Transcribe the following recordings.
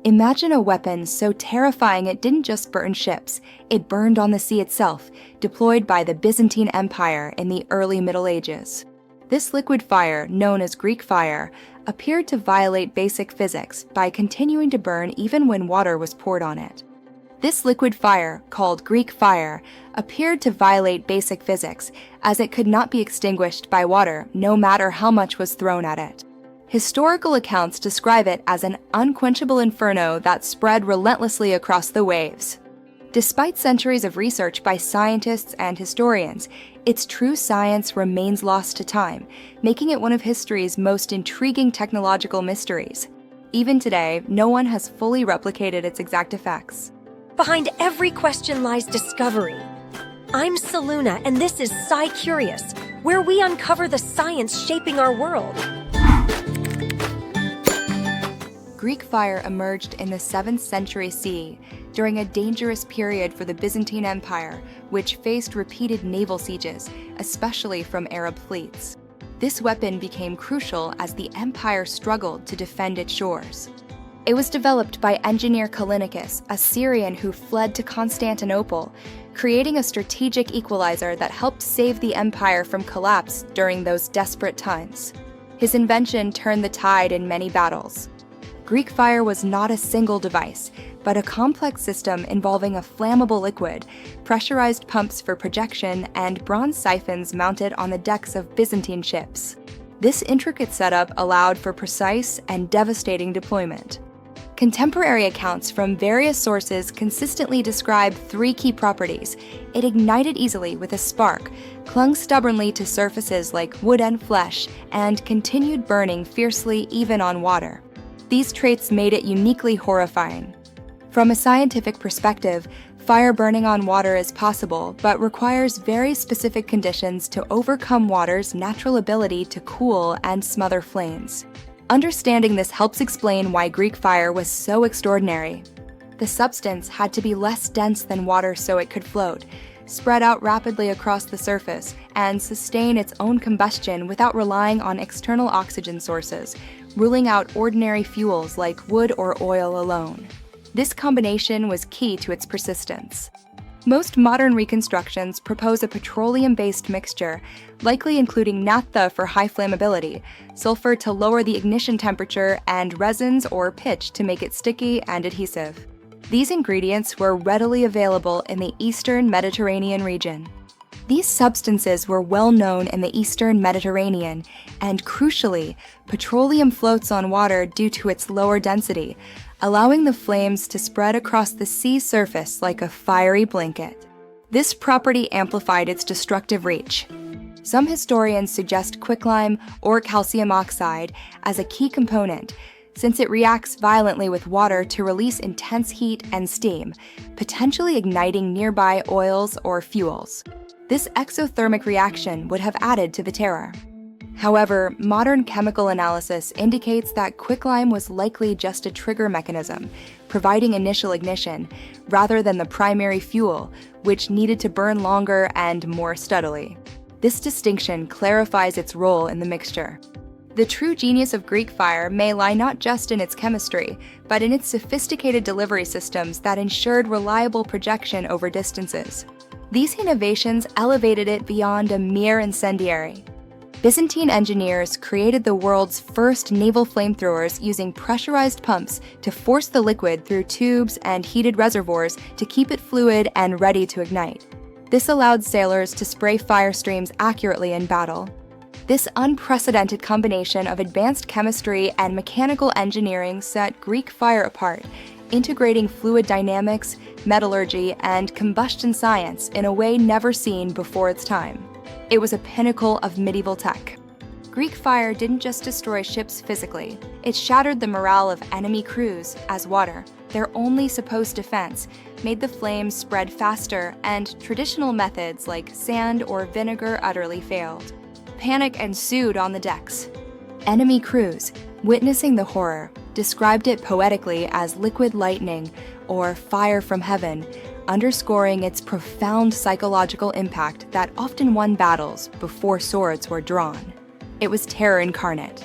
Imagine a weapon so terrifying it didn't just burn ships, it burned on the sea itself, deployed by the Byzantine Empire in the early Middle Ages. This liquid fire, known as Greek fire, appeared to violate basic physics by continuing to burn even when water was poured on it. This liquid fire, called Greek fire, appeared to violate basic physics, as it could not be extinguished by water no matter how much was thrown at it. Historical accounts describe it as an unquenchable inferno that spread relentlessly across the waves. Despite centuries of research by scientists and historians, its true science remains lost to time, making it one of history's most intriguing technological mysteries. Even today, no one has fully replicated its exact effects. Behind every question lies discovery. I'm Saluna, and this is SciCurious, where we uncover the science shaping our world. Greek fire emerged in the 7th century CE during a dangerous period for the Byzantine Empire, which faced repeated naval sieges, especially from Arab fleets. This weapon became crucial as the empire struggled to defend its shores. It was developed by engineer Callinicus, a Syrian who fled to Constantinople, creating a strategic equalizer that helped save the empire from collapse during those desperate times. His invention turned the tide in many battles. Greek fire was not a single device, but a complex system involving a flammable liquid, pressurized pumps for projection, and bronze siphons mounted on the decks of Byzantine ships. This intricate setup allowed for precise and devastating deployment. Contemporary accounts from various sources consistently describe 3 key properties. It ignited easily with a spark, clung stubbornly to surfaces like wood and flesh, and continued burning fiercely even on water. These traits made it uniquely horrifying. From a scientific perspective, fire burning on water is possible, but requires very specific conditions to overcome water's natural ability to cool and smother flames. Understanding this helps explain why Greek fire was so extraordinary. The substance had to be less dense than water so it could float, spread out rapidly across the surface, and sustain its own combustion without relying on external oxygen sources, ruling out ordinary fuels like wood or oil alone. This combination was key to its persistence. Most modern reconstructions propose a petroleum-based mixture, likely including naphtha for high flammability, sulfur to lower the ignition temperature, and resins or pitch to make it sticky and adhesive. These ingredients were readily available in the Eastern Mediterranean region. These substances were well known in the Eastern Mediterranean, and crucially, petroleum floats on water due to its lower density, allowing the flames to spread across the sea surface like a fiery blanket. This property amplified its destructive reach. Some historians suggest quicklime or calcium oxide as a key component, since it reacts violently with water to release intense heat and steam, potentially igniting nearby oils or fuels. This exothermic reaction would have added to the terror. However, modern chemical analysis indicates that quicklime was likely just a trigger mechanism, providing initial ignition, rather than the primary fuel, which needed to burn longer and more steadily. This distinction clarifies its role in the mixture. The true genius of Greek fire may lie not just in its chemistry, but in its sophisticated delivery systems that ensured reliable projection over distances. These innovations elevated it beyond a mere incendiary. Byzantine engineers created the world's first naval flamethrowers using pressurized pumps to force the liquid through tubes and heated reservoirs to keep it fluid and ready to ignite. This allowed sailors to spray fire streams accurately in battle. This unprecedented combination of advanced chemistry and mechanical engineering set Greek fire apart, integrating fluid dynamics, metallurgy, and combustion science in a way never seen before its time. It was a pinnacle of medieval tech. Greek fire didn't just destroy ships physically, it shattered the morale of enemy crews as water, their only supposed defense, made the flames spread faster, and traditional methods like sand or vinegar utterly failed. Panic ensued on the decks. Enemy crews, witnessing the horror, described it poetically as liquid lightning or fire from heaven, underscoring its profound psychological impact that often won battles before swords were drawn. It was terror incarnate.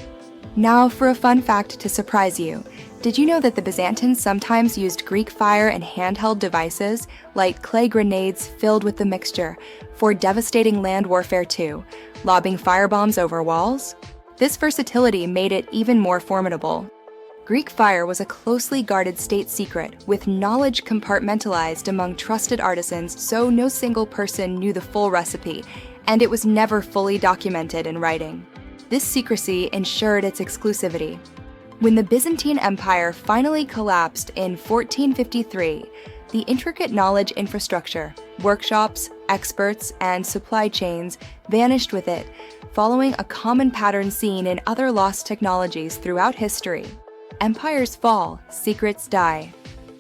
Now for a fun fact to surprise you. Did you know that the Byzantines sometimes used Greek fire and handheld devices, like clay grenades filled with the mixture, for devastating land warfare too, lobbing firebombs over walls? This versatility made it even more formidable. Greek fire was a closely guarded state secret, with knowledge compartmentalized among trusted artisans so no single person knew the full recipe, and it was never fully documented in writing. This secrecy ensured its exclusivity. When the Byzantine Empire finally collapsed in 1453, the intricate knowledge infrastructure, workshops, experts, and supply chains vanished with it, following a common pattern seen in other lost technologies throughout history. Empires fall, secrets die.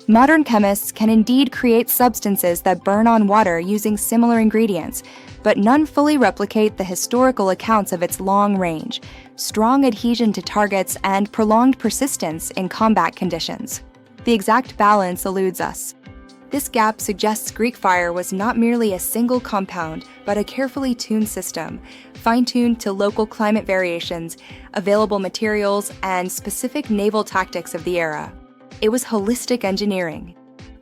Modern chemists can indeed create substances that burn on water using similar ingredients, but none fully replicate the historical accounts of its long range, strong adhesion to targets, and prolonged persistence in combat conditions. The exact balance eludes us. This gap suggests Greek fire was not merely a single compound, but a carefully tuned system, fine-tuned to local climate variations, available materials, and specific naval tactics of the era. It was holistic engineering.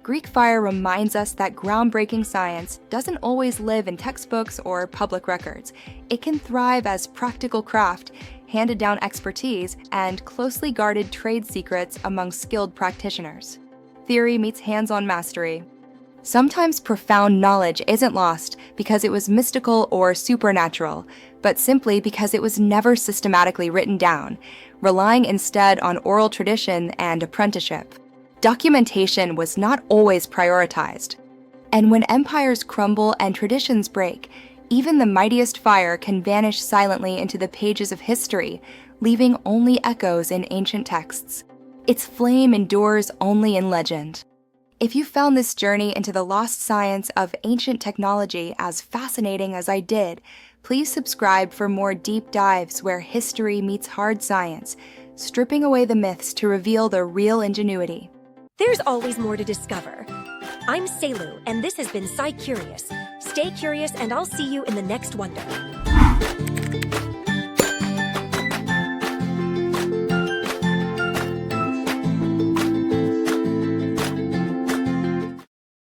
Greek fire reminds us that groundbreaking science doesn't always live in textbooks or public records. It can thrive as practical craft, handed down expertise, and closely guarded trade secrets among skilled practitioners. Theory meets hands-on mastery. Sometimes profound knowledge isn't lost because it was mystical or supernatural, but simply because it was never systematically written down, relying instead on oral tradition and apprenticeship. Documentation was not always prioritized. And when empires crumble and traditions break, even the mightiest fire can vanish silently into the pages of history, leaving only echoes in ancient texts. Its flame endures only in legend. If you found this journey into the lost science of ancient technology as fascinating as I did, please subscribe for more deep dives where history meets hard science, stripping away the myths to reveal the real ingenuity. There's always more to discover. I'm Selu, and this has been SciCurious. Stay curious, and I'll see you in the next wonder.